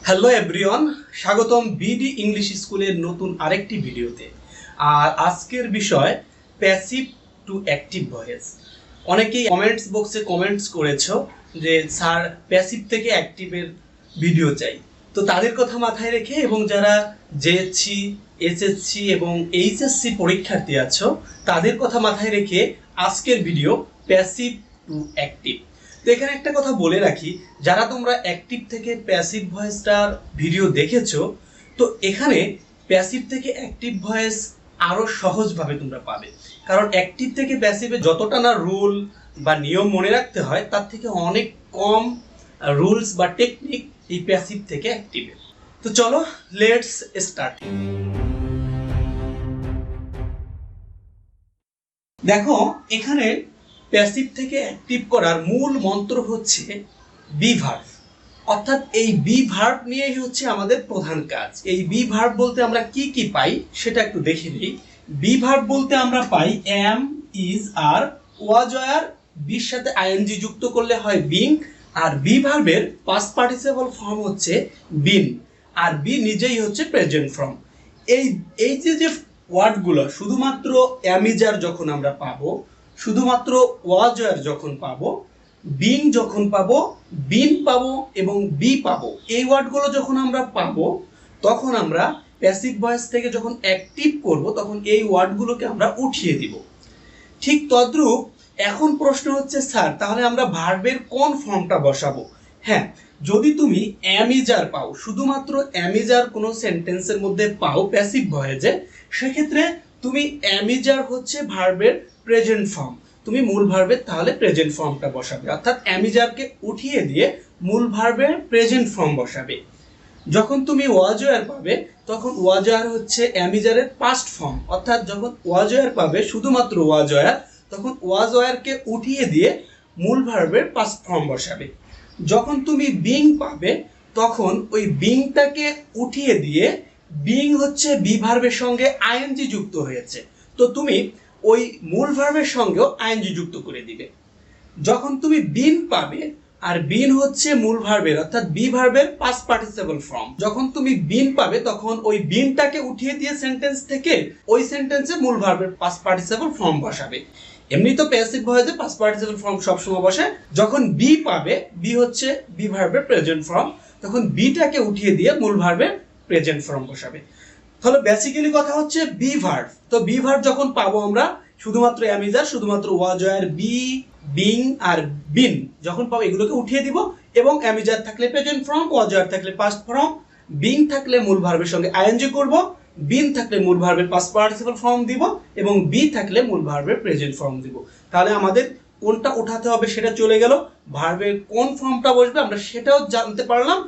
Hello everyone, স্বাগতম BD English স্কুলের নতুন আরেকটি ভিডিওতে। আর আজকের বিষয় প্যাসিভ টু অ্যাক্টিভ ভয়েস। অনেকেই কমেন্টস বক্সে কমেন্টস করেছো যে স্যার প্যাসিভ থেকে অ্যাক্টিভের ভিডিও চাই। তো তাদের কথা মাথায় রেখে এবং যারা জেএসসি, এসএসসি এবং এইচএসসি পরীক্ষার্থী আছো তাদের কথা মাথায় রেখে আজকের ভিডিও প্যাসিভ টু অ্যাক্টিভ। তো এখানে একটা কথা বলে রাখি, যারা তোমরা অ্যাক্টিভ থেকে প্যাসিভ ভয়েসটার ভিডিও দেখেছো, তো এখানে প্যাসিভ থেকে অ্যাক্টিভ ভয়েস আরো সহজভাবে তোমরা পাবে। কারণ অ্যাক্টিভ থেকে প্যাসিভে যতটা না রুল বা নিয়ম মনে রাখতে হয় তার থেকে অনেক কম রুলস বা টেকনিক এই প্যাসিভ থেকে অ্যাক্টিভে। তো চলো লেটস স্টার্ট। দেখো এখানে প্যাসিভ থেকে অ্যাক্টিভ করার মূল মন্ত্র হচ্ছে বি ভার্ব, অর্থাৎ এই বি ভার্ব নিয়েই হচ্ছে আমাদের প্রধান কাজ। এই বি ভার্ব বলতে আমরা কি কি পাই সেটা একটু দেখে নিই। বি ভার্ব বলতে আমরা পাই এম, ইজ, আর, ওয়াজ, আর, বির সাথে আইএনজি যুক্ত করলে হয় বিং। আর বি ভার্বের পাস্ট পার্টিসিপল ফর্ম হচ্ছে বিন, আর বি নিজেই হচ্ছে প্রেজেন্ট ফর্ম। এই যে ওয়ার্ডগুলো শুধুমাত্র অ্যামিজার যখন আমরা পাবো, শুধুমাত্র ওয়াজ আর যখন পাবো, বিং যখন পাবো, বিন পাবো এবং বি পাবো, এই ওয়ার্ডগুলো যখন আমরা পাবো তখন আমরা প্যাসিভ ভয়েস থেকে যখন অ্যাক্টিভ করব তখন এই ওয়ার্ডগুলোকে আমরা উঠিয়ে দিব। ঠিক তদ্রূপ এখন প্রশ্ন হচ্ছে স্যার তাহলে আমরা ভার্বের কোন ফর্মটা বসাবো? হ্যাঁ, যদি তুমি অ্যামিজার পাও, শুধুমাত্র অ্যামিজার কোনো সেন্টেন্সের মধ্যে পাও প্যাসিভ ভয়েসে, সেক্ষেত্রে তুমি অ্যামিজার হচ্ছে ভার্বের প্রেজেন্ট ফর্ম, তুমি মূল ভার্বের তাহলে প্রেজেন্ট ফর্মটা বসাবে, অর্থাৎ অ্যামিজারকে উঠিয়ে দিয়ে মূল ভার্বের প্রেজেন্ট ফর্ম বসাবে। যখন তুমি ওয়াজয়ার পাবে তখন ওয়াজয়ার হচ্ছে অ্যামিজারের পাস্ট ফর্ম, অর্থাৎ যখন ওয়াজয়ার পাবে শুধুমাত্র ওয়াজয়ার, তখন ওয়াজয়ারকে উঠিয়ে দিয়ে মূল ভার্বের পাস্ট ফর্ম বসাবে। যখন তুমি বিং পাবে তখন ওই বিংটাকে উঠিয়ে দিয়ে, বিং হচ্ছে বি ভার্বের সঙ্গে আইএনজি যুক্ত হয়েছে, তো তুমি ওই মূল ভার্বের সঙ্গেও আইএনজি যুক্ত করে দিবে। যখন তুমি বিন পাবে, আর বিন হচ্ছে মূল ভার্বের অর্থাৎ বি ভার্বের পাস্ট পার্টিসিপল ফর্ম, যখন তুমি বিন পাবে তখন ওই বিনটাকে উঠিয়ে দিয়ে সেন্টেন্স থেকে ওই সেন্টেন্সে মূল ভার্বের পাস্ট পার্টিসিপল ফর্ম বসাবে। এমনি তো প্যাসিভ ভয়েসে পাস্ট পার্টিসিপল ফর্ম সবসময় বসে। যখন বি পাবে, বি হচ্ছে বি ভার্বের প্রেজেন্ট ফর্ম, তখন বিটাকে উঠিয়ে দিয়ে মূল ভার্বের প্রেজেন্ট ফর্ম বসাবে। তাহলে বেসিক্যালি কথা হচ্ছে বি ভার্ব। তো বি ভার্ব যখন পাবো আমরা শুধুমাত্র অ্যামিজার, শুধুমাত্র ওয়াজয়ার, বি, বিং আর বিন যখন পাবো এগুলোকে উঠিয়ে দিব, এবং অ্যামিজার থাকলে প্রেজেন্ট ফর্ম, ওয়াজয়ার থাকলে পাস্ট ফর্ম, বিং থাকলে মূল ভার্বের সঙ্গে আইএনজি করব, বিন থাকলে মূল ভার্বের পাস্ট পার্টিসিপল ফর্ম দিব, এবং বি থাকলে মূল ভার্বের প্রেজেন্ট ফর্ম দিব। তাহলে আমাদের কোনটা উঠাতে হবে সেটা চলে গেল, ভার্বের কোন ফর্মটা বসবে আমরা সেটাও জানতে পারলাম।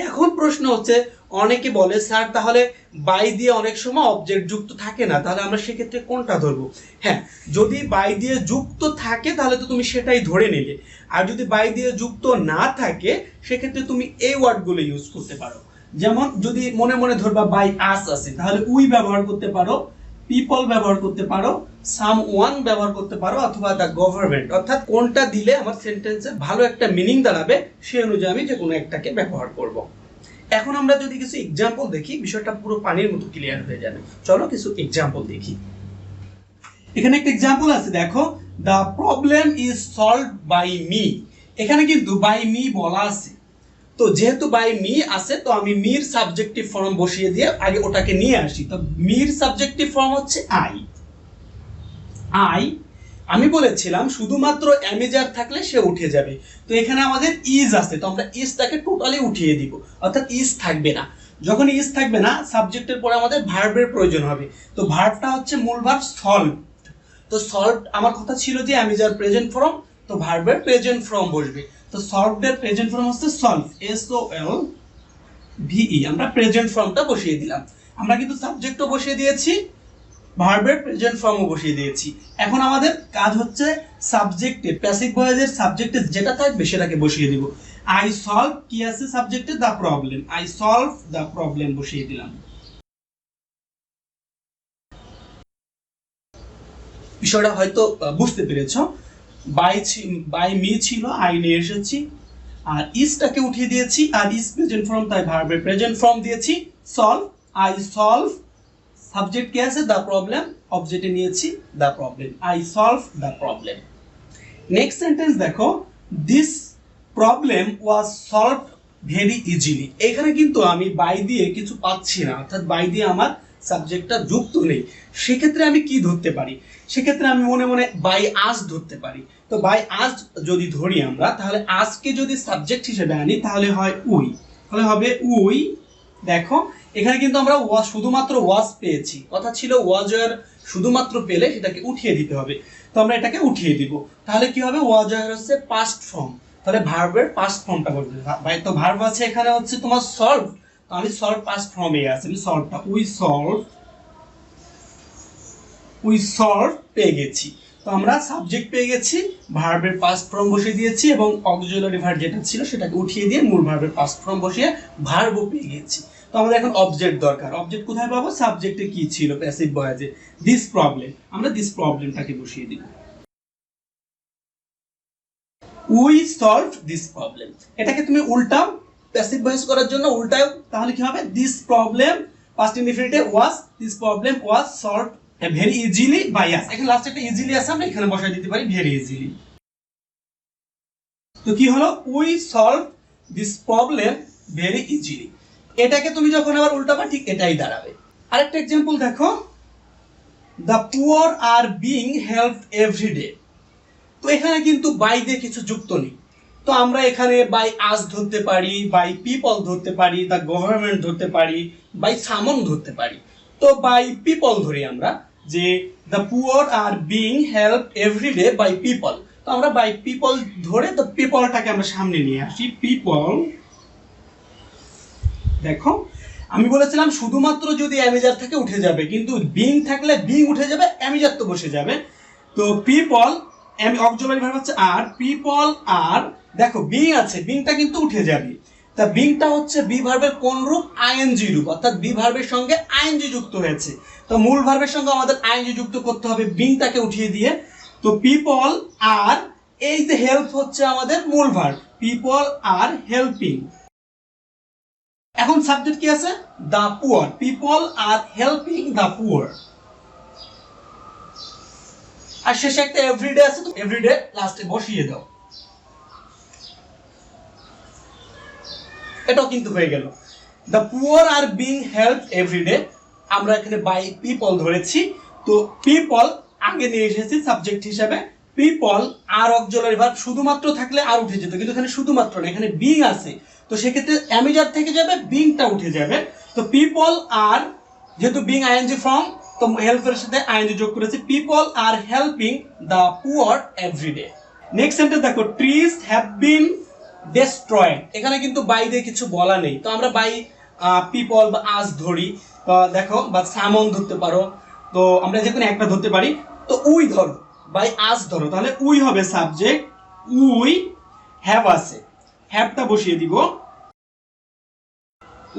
এখন প্রশ্ন হচ্ছে, অনেকে বলে স্যার তাহলে বাই দিয়ে অনেক সময় অবজেক্ট যুক্ত থাকে না, তাহলে আমরা সেক্ষেত্রে কোনটা ধরবো? হ্যাঁ, যদি বাই দিয়ে যুক্ত থাকে তাহলে তো তুমি সেটাই ধরে নিলে, আর যদি বাই দিয়ে যুক্ত না থাকে সেক্ষেত্রে তুমি এই ওয়ার্ডগুলো ইউজ করতে পারো। যেমন যদি মনে মনে ধরবা বাই আস আছে, তাহলে উই ব্যবহার করতে পারো, পিপল ব্যবহার করতে পারো, সাম ওয়ান ব্যবহার করতে পারো, অথবা দ্য গভর্নমেন্ট, অর্থাৎ কোনটা দিলে আমার সেন্টেন্সে ভালো একটা মিনিং দাঁড়াবে সেই অনুযায়ী আমি যে কোনো একটাকে ব্যবহার করব। এখন আমরা যদি কিছু এক্সাম্পল দেখি বিষয়টা পুরো পানির মতো ক্লিয়ার হয়ে যাবে। চলো কিছু এক্সাম্পল দেখি। এখানে একটা এক্সাম্পল আছে, দেখো, the problem is solved by me. এখানে কিন্তু বাই মি বলা আছে, তো যেহেতু বাই মি আছে তো আমি মির সাবজেক্টিভ ফর্ম বসিয়ে দিয়ে আগে ওটাকে নিয়ে আসি। তো মির সাবজেক্টিভ ফর্ম হচ্ছে আই। আমি বলেছিলাম শুধুমাত্র অ্যামিজার থাকলে সে উঠে যাবে, তো এখানে আমাদের ইজ আছে, তো আমরা ইজটাকে টোটালি উঠিয়ে দিব, অর্থাৎ ইজ থাকবে না। যখন ইজ থাকবে না সাবজেক্টের পরে আমাদের ভার্বের প্রয়োজন হবে, তো ভার্বটা হচ্ছে মূল ভার্ব সলভ। তো সলভ আমার কথা ছিল যে অ্যামিজার প্রেজেন্ট ফর্ম, তো ভার্বের প্রেজেন্ট ফর্ম বসবে। তো সলভডের প্রেজেন্ট ফর্ম হচ্ছে সলভ, SOLVE। আমরা প্রেজেন্ট ফর্মটা বসিয়ে দিলাম। আমরা কিন্তু সাবজেক্টও বসিয়ে দিয়েছি, ভার্বের প্রেজেন্ট ফর্মও বসিয়ে দিয়েছি। এখন আমাদের কাজ হচ্ছে সাবজেক্টে, প্যাসিভ ভয়েসের সাবজেক্টে যেটা থাকবে সেটাকে বসিয়ে দিব। আই সলভ কি আছে সাবজেক্টে, the problem, I solve the problem বসিয়ে দিলাম। বিষয়টা হয়তো বুঝতে পেরেছো। বাই মি ছিল, আই নিয়ে এসেছি, আর ইজটাকে উঠিয়ে দিয়েছি, আর ইজ প্রেজেন্ট ফর্ম তাই ভার্বের প্রেজেন্ট ফর্ম দিয়েছি সলভ। আই সলভ, সাবজেক্ট কি আছে দ্য প্রবলেম, অবজেক্টে নিয়েছি the problem, I solve the problem. Next sentence দেখো, this problem was solved very easily. এখানে কিন্তু আমি বাই দিয়ে কিছু পাচ্ছি না, অর্থাৎ বাই দিয়ে আমার সাবজেক্টটা যুক্ত নেই। সেক্ষেত্রে আমি কি ধরতে পারি? সেক্ষেত্রে আমি মনে মনে বাই আজ ধরতে পারি। তো বাই আজ যদি ধরি আমরা, তাহলে আজকে যদি সাবজেক্ট হিসেবে আনি তাহলে হয় উই, তাহলে হবে উই। দেখো এখানে কিন্তু আমরা ওয়াজ, শুধুমাত্র ওয়াজ পেয়েছি, কথা ছিল ওয়াজ এর শুধুমাত্র পেলে সেটাকে উঠিয়ে দিতে হবে, তো আমরা এটাকে উঠিয়ে দিব। তাহলে কি হবে? ওয়াজ এর হচ্ছে পাস্ট ফর্ম, তাহলে ভার্বের পাস্ট ফর্মটা বলতে ভাই, তো ভার্ব আছে এখানে হচ্ছে তোমার সলভ, তো আমি সলভ পাস্ট ফর্মে আছে, আমি সলভটা উই সলভ পেয়ে গেছি। তো আমরা সাবজেক্ট পেয়ে গেছি, ভার্বের পাস্ট ফর্ম বসিয়ে দিয়েছি এবং অক্সিলারি ভার্ব যেটা ছিল সেটাকে উঠিয়ে দিয়ে মূল ভার্বের পাস্ট ফর্ম বসিয়ে ভার্বও পেয়ে গেছি। তো আমাদের এখন অবজেক্ট দরকার। অবজেক্ট কোথায় পাবো? সাবজেক্টে কি ছিল প্যাসিভ ভয়েসে, দিস প্রবলেম, আমরা দিস প্রবলেমটাকে বসিয়ে দিব। We solved this problem. এটাকে তুমি উল্টাও, প্যাসিভ ভয়েস করার জন্য উল্টাও, তাহলে কি হবে? দিস প্রবলেম পাস্ট ইনডিফিনিটে was, this problem was solved very easily by us. এখানে লাস্টে একটা ইজিলি আছে, আমরা এখানে বসাই দিতে পারি ভেরি ইজিলি। তো কি হলো? We solve this problem very easily. এটাকে তুমি যখন আবার উল্টাবা ঠিক এটাই দাঁড়াবে। আরেকটা एग्जांपल দেখো, the poor are being helped everyday. তো এখানে কিন্তু বাই দিয়ে কিছু যুক্ত নেই, তো আমরা এখানে বাই আস ধরতে পারি, বাই পিপল ধরতে পারি, দ্য গভর্নমেন্ট ধরতে পারি, বাই সামন ধরতে পারি। তো বাই পিপল ধরি আমরা, যে the poor are being helped everyday by people. তো আমরা বাই পিপল ধরে দ্য পিপলটাকে আমরা সামনে নিয়ে আসি, পিপল। দেখো আমি বলেছিলাম শুধুমাত্র যদি অ্যামিজার থাকে উঠে যাবে, কিন্তু বিং থাকলে বিং উঠে যাবে, অ্যামিজার তো বসে যাবে। তো পিপল অক্সিলারি ভার্ব হচ্ছে আর, পিপল আর, দেখো বিং আছে, বিংটা কিন্তু উঠে যাবে। তা বিংটা হচ্ছে বি ভার্বের কোন রূপ? আইএনজি রূপ, অর্থাৎ বি ভার্বের সঙ্গে আইএনজি যুক্ত হয়েছে। তো মূল ভার্বের সঙ্গে আমাদের আইএনজি যুক্ত করতে হবে বিংটাকে উঠিয়ে দিয়ে। তো পিপল আর, এই যে হেল্প হচ্ছে আমাদের মূল ভার্ব, পিপল আর হেল্পিং। এখন সাবজেক্ট কি আছে? The poor, people are helping the poor. আর শেষে একটা এভরিডে আছে, তো এভরিডে লাস্টে বসিয়ে দাও। এটাও কিন্তু হয়ে গেল। The poor are being helped everyday, আমরা এখানে বাই পিপল ধরেছি, তো পিপল আগে নিয়ে এসেছি সাবজেক্ট হিসেবে। পিপল আর অক্সিলারি ভার্ব শুধুমাত্র থাকলে আর উঠে যেত, কিন্তু এখানে শুধুমাত্র না, এখানে বিং আছে, তো সেক্ষেত্রে অ্যামিজার থেকে যাবে, বিংটা উঠে যাবে। তো পিপল আর, যেহেতু বিং আইএনজি ফর্ম, তো হেল্পের সাথে আইএনজি যোগ করেছি, people are helping the poor everyday. Next sentence দেখো, ট্রিজ হ্যাভ বিন ডেস্ট্রয়েড। এখানে কিন্তু বাই দিয়ে কিছু বলা নেই, তো আমরা বাই পিপল বা আজ ধরি, দেখো বা সামন ধরতে পারো, তো আমরা যে কোনো একটা ধরতে পারি। তো উই ধরো, বাই আজ ধরো, তাহলে উই হবে সাবজেক্ট, উই হ্যাভ আছে, হ্যাভটা বসিয়ে দিব,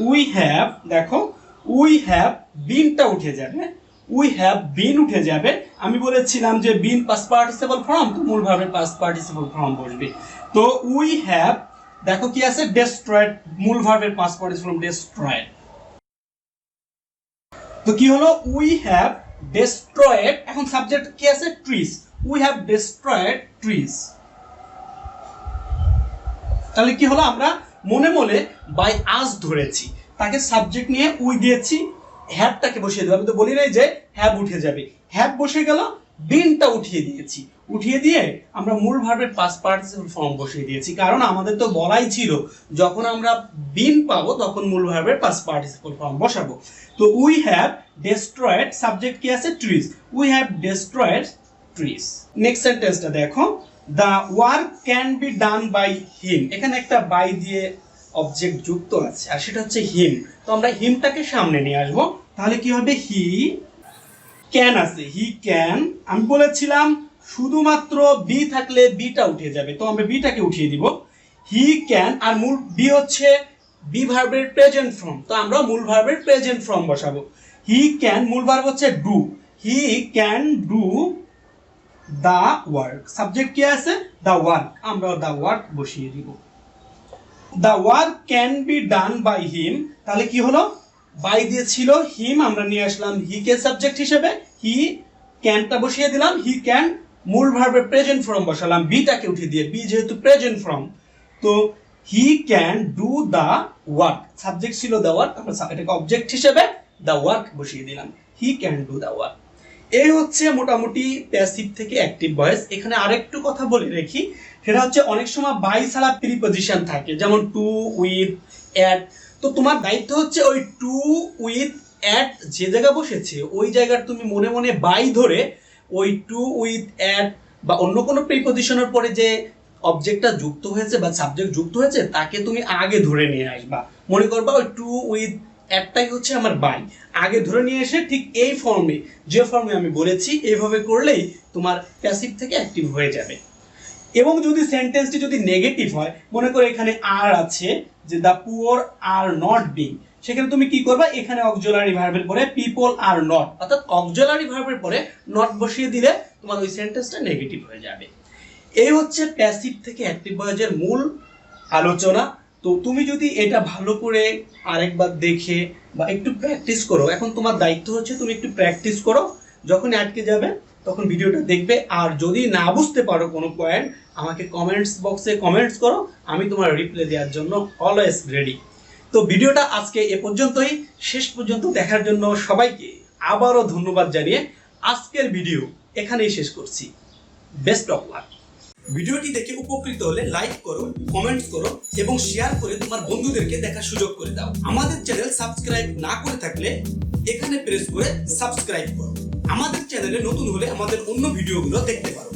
উই হ্যাভ। দেখো উই হ্যাভ, বিনটা উঠে যাবে, উই হ্যাভ বিন উঠে যাবে। আমি বলেছিলাম যে বিন পাস্ট পার্টিসিপল ফর্ম, তো মূল ভার্বের পাস্ট পার্টিসিপল ফর্ম বসবে। তো উই হ্যাভ, দেখো কি আছে? ডেস্ট্রয়েড, মূল ভার্বের পাস্ট পার্টিসিপল ফর্ম ডেস্ট্রয়েড। তো কি হলো? We have destroyed. এখন সাবজেক্ট কি আছে? Trees, we have destroyed trees. তাহলে কি হলো? আমরা মনে মনে বাই আজ ধরেছি, তাকে সাবজেক্ট নিয়ে উই দিয়েছি, হ্যাভটাকে বসিয়ে দেবো। আমি তো বলি নাই যে হ্যাভ উঠে যাবে, হ্যাভ বসে গেল, বিনটা উঠিয়ে দিয়েছি, উঠিয়ে দিয়ে আমরা মূল ভার্বের পাস্ট পার্টিসিপল ফর্ম বসিয়ে দিয়েছি, কারণ আমাদের তো বলাই ছিল যখন আমরা বিন পাবো তখন মূল ভার্বের পাস্ট পার্টিসিপল ফর্ম বসাবো। তো উই হ্যাভ ডেস্ট্রয়েড, সাবজেক্ট কি আছে? Trees, we have destroyed trees. Next সেন্টেন্সটা দেখো, the work can be done by him. এখানে একটা বাই দিয়ে অবজেক্ট যুক্ত আছে, আর সেটা হচ্ছে হিম, তো আমরা হিমটাকে সামনে নিয়ে আসবো, তাহলে কি হবে? হি ক্যান আছে, হি ক্যান। আমি বলেছিলাম শুধুমাত্র বি থাকলে বিটা উঠে যাবে, তো আমরা বিটাকে উঠিয়ে দিব, হি ক্যান। আর মূল বি হচ্ছে বি ভার্বের প্রেজেন্ট ফর্ম, তো আমরা মূল ভার্বের প্রেজেন্ট ফর্ম বসাবো। হি ক্যান, মূল ভার্ব হচ্ছে do, he can do the work, subject কি আছে? দ্য ওয়ার্ক, আমরা দ্য ওয়ার্ক বসিয়ে দিব। The work can be done by him, তাহলে কি হলো, বাই দিয়েছিল হিম, আমরা নিয়ে আসলাম হি কে সাবজেক্ট হিসেবে, হি ক্যানটা বসিয়ে দিলাম, হি ক্যান মূল ভার্বের প্রেজেন্ট ফর্ম বসালাম, বিটাকে উঠিয়ে দিয়ে, বি যেহেতু প্রেজেন্ট ফর্ম, তো হি can do the work, subject ছিল দ্য ওয়ার্ক, আমরা এটাকে অবজেক্ট হিসেবে দ্য ওয়ার্ক বসিয়ে দিলাম, হি ক্যান ডু দ্য ওয়ার্ক। এই হচ্ছে মোটামুটি প্যাসিভ থেকে অ্যাক্টিভ ভয়েস। এখানে আরেকটু কথা বলে রাখি, সেটা হচ্ছে অনেক সময় বাই ছাড়া প্রিপজিশন থাকে, যেমন টু, উইথ, অ্যাট। তো তোমার দায়িত্ব হচ্ছে ওই টু, উইথ, অ্যাট যে জায়গায় বসেছে ওই জায়গার তুমি মনে মনে বাই ধরে ওই টু, উইথ, অ্যাট বা অন্য কোনো প্রিপজিশনের পরে যে অবজেক্টটা যুক্ত হয়েছে বা সাবজেক্ট যুক্ত হয়েছে তাকে তুমি আগে ধরে নিয়ে আসবা। মনে করবা ওই টু, উইথ, একটাই হচ্ছে আমার বাই, আগে ধরে নিয়ে এসে ঠিক এই ফর্মে, যে ফর্মে আমি বলেছি এইভাবে করলেই তোমার প্যাসিভ থেকে অ্যাক্টিভ হয়ে যাবে। এবং যদি সেন্টেন্সটি যদি নেগেটিভ হয়, মনে করো এখানে আর আছে যে the poor are not being, সেখানে তুমি কি করবা, এখানে অক্সিলারি ভার্বের পরে পিপল আর নট, অর্থাৎ অক্সিলারি ভার্বের পরে নট বসিয়ে দিলে তোমার ওই সেন্টেন্সটা নেগেটিভ হয়ে যাবে। এই হচ্ছে প্যাসিভ থেকে অ্যাক্টিভ ভয়েসের মূল আলোচনা। তো তুমি যদি এটা ভালো করে আরেকবার দেখে বা একটু প্র্যাকটিস করো, এখন তোমার দায়িত্ব হচ্ছে তুমি একটু প্র্যাকটিস করো, যখন আটকে যাবে তখন ভিডিওটা দেখবে, আর যদি না বুঝতে পারো কোনো পয়েন্ট আমাকে কমেন্টস বক্সে কমেন্টস করো, আমি তোমার রিপ্লাই দেওয়ার জন্য অলওয়েজ রেডি। তো ভিডিওটা আজকে এ পর্যন্তই, শেষ পর্যন্ত দেখার জন্য সবাইকে আবারও ধন্যবাদ জানিয়ে আজকের ভিডিও এখানেই শেষ করছি। Best of luck. ভিডিওটি দেখে উপকৃত হলে লাইক করো, কমেন্টস করো এবং শেয়ার করে তোমার বন্ধুদেরকে দেখার সুযোগ করে দাও। আমাদের চ্যানেল সাবস্ক্রাইব না করে থাকলে এখানে প্রেস করে সাবস্ক্রাইব করো। আমাদের চ্যানেলে নতুন হলে আমাদের অন্য ভিডিওগুলো দেখতে পারো।